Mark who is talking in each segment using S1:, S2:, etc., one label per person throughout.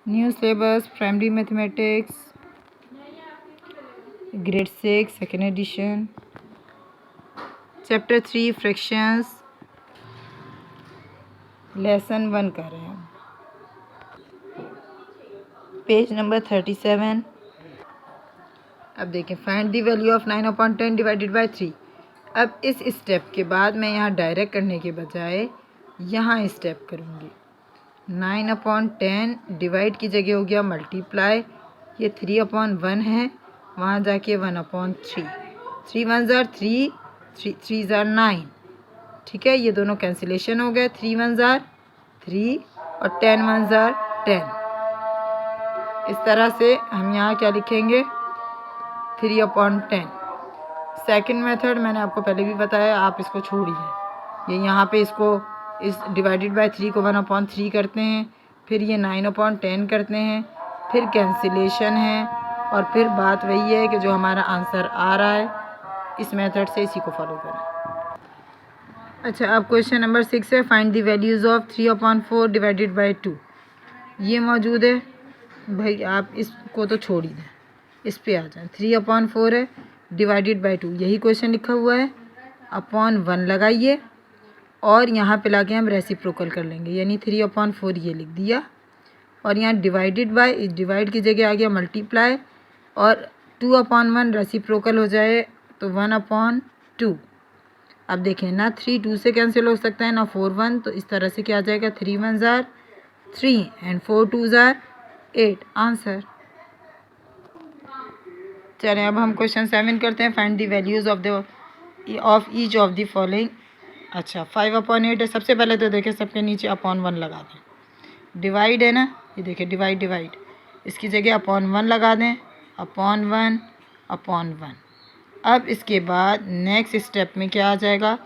S1: New syllabus primary mathematics grade 6 second edition chapter 3 fractions lesson 1 कर रहे हैं। Page number 37। अब देखें find the value of 9/10 divided by 3। अब इस स्टेप के बाद मैं यहाँ डायरेक्ट करने के बजाय यहाँ स्टेप करूँगी। 9/10 डिवाइड की जगह हो गया मल्टीप्लाई, ये 3/1 है, वहाँ जाके 1/3। 3 1 ज़ार 3, 3 ज़ार 9, ठीक है। ये दोनों कैंसिलेशन हो गए। 3 1 ज़ार 3 और 10 1 ज़ार 10। इस तरह से हम यहाँ क्या लिखेंगे 3/10। सेकंड मेथड मैंने आपको पहले भी बताया, आप इसको छोड़िए। ये यहाँ पे इसको इस डिवाइडेड बाय 3 को 1/3 करते हैं, फिर ये 9/10 करते हैं, फिर कैंसिलेशन है, और फिर बात वही है कि जो हमारा आंसर आ रहा है इस मेथड से इसी को फॉलो करें। अच्छा, अब क्वेश्चन नंबर 6 है find the values of 3/4 divided by 2। ये मौजूद है भाई, आप इसको तो छोड़ ही दें, इस पे आ जाए। 3/4 है डिवाइडेड बाय 2, यही क्वेश्चन लिखा हुआ है। अपॉन 1 लगाइए और यहाँ पे लाके हम रेसिप्रोकल कर लेंगे, यानी 3/4 ये लिख दिया, और यहाँ डिवाइडेड बाय, डिवाइड की जगह आ गया मल्टीप्लाई, और 2/1 रेसिप्रोकल हो जाए तो 1/2। अब देखें ना 3 2 से कैंसिल हो सकता है, ना 4 1, तो इस तरह से क्या आ जाएगा 3 1 ज़ार 3 एंड 4 2 ज़ार 8 आंसर। चलें अब हम क्वेश्चन 7 करते हैं। Find the values of each of the following. अच्छा 5/8 है। सबसे पहले तो देखें सबके नीचे (1) लगा दें। डिवाइड है ना, ये देखें डिवाइड, इसकी जगह (1) लगा दें। (1) अब इसके बाद नेक्स्ट स्टेप में क्या आ जाएगा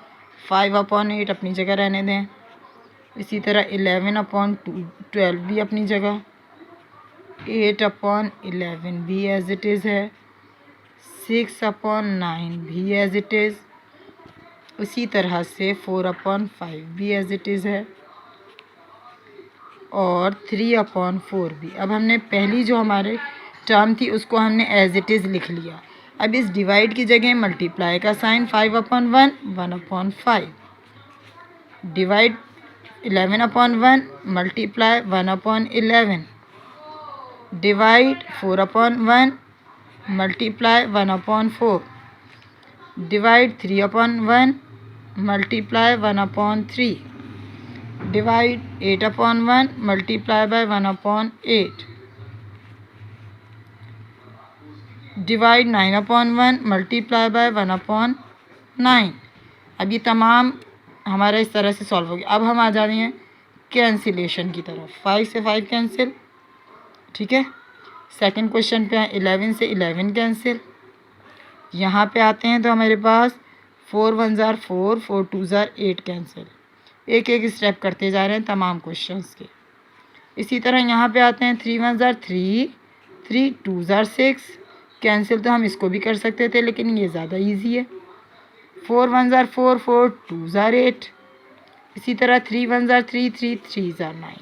S1: 5/8 अपनी जगह रहने दें। इसी तरह 11/12 भी अपनी जगह, 8/11 भी एज इट इज़ है, 6/9 भी एज इट इज़, उसी तरह से 4/5 भी एज इट इज़ है, और 3/4 भी। अब हमने पहली जो हमारे टर्म थी उसको हमने एज इट इज़ लिख लिया। अब इस डिवाइड की जगह मल्टीप्लाई का sign 5/1 1/5, divide 11/1 multiply 1/11, divide 4/1 multiply 1/4, divide 3/1 multiply 1/3, divide 8/1 multiply by 1/8, divide 9/1 multiply by 1/9। अब ये तमाम हमारा इस तरह से सॉल्व हो गया। अब हम आ जा रहे हैं कैंसिलेशन की तरफ। 5 से 5 कैंसिल, ठीक है। सेकंड क्वेश्चन पे है 11 से 11 कैंसिल। यहाँ पे आते हैं तो हमारे पास 4 1 ज़ार 4, 4 2 ज़ार 8 कैंसिल। एक एक स्टेप करते जा रहे हैं तमाम क्वेश्चंस के। इसी तरह यहाँ पे आते हैं 3 1 ज़ार 3, 3 2 ज़ार 6 कैंसिल। तो हम इसको भी कर सकते थे लेकिन ये ज़्यादा इजी है। 4 1 ज़ार 4, 4 2 ज़ार 8, इसी तरह 3 1 ज़ार 3, 3 3 ज़ार 9।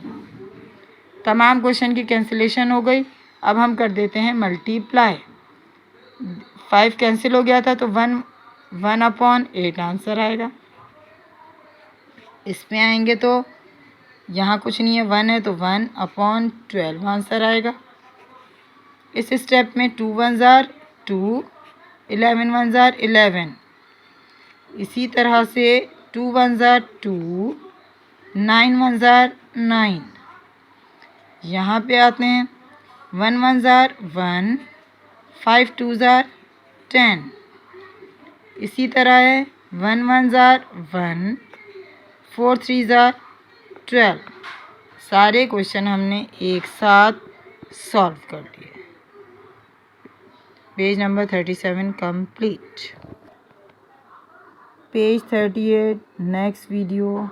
S1: तमाम क्वेश्चन की कैंसिलेशन हो गई। अब हम कर देते हैं मल्टीप्लाई। 5 कैंसिल हो गया था तो 1/8 आंसर आएगा। इसमें आएंगे तो यहाँ कुछ नहीं है, 1 है तो 1/12 आंसर आएगा। इस स्टेप में 2 1 ज़ार 2, 11 1 ज़ार 11, इसी तरह से 2 1 ज़ार 2, 9 1 ज़ार 9। यहाँ पे आते हैं 1 1 ज़ार 1, 5 2 ज़ार 10, इसी तरह है 1 1 ज़ार 1, 4 3 ज़ार 12। सारे क्वेश्चन हमने एक साथ सॉल्व कर लिए। Page number 37 complete. Page 38 next video.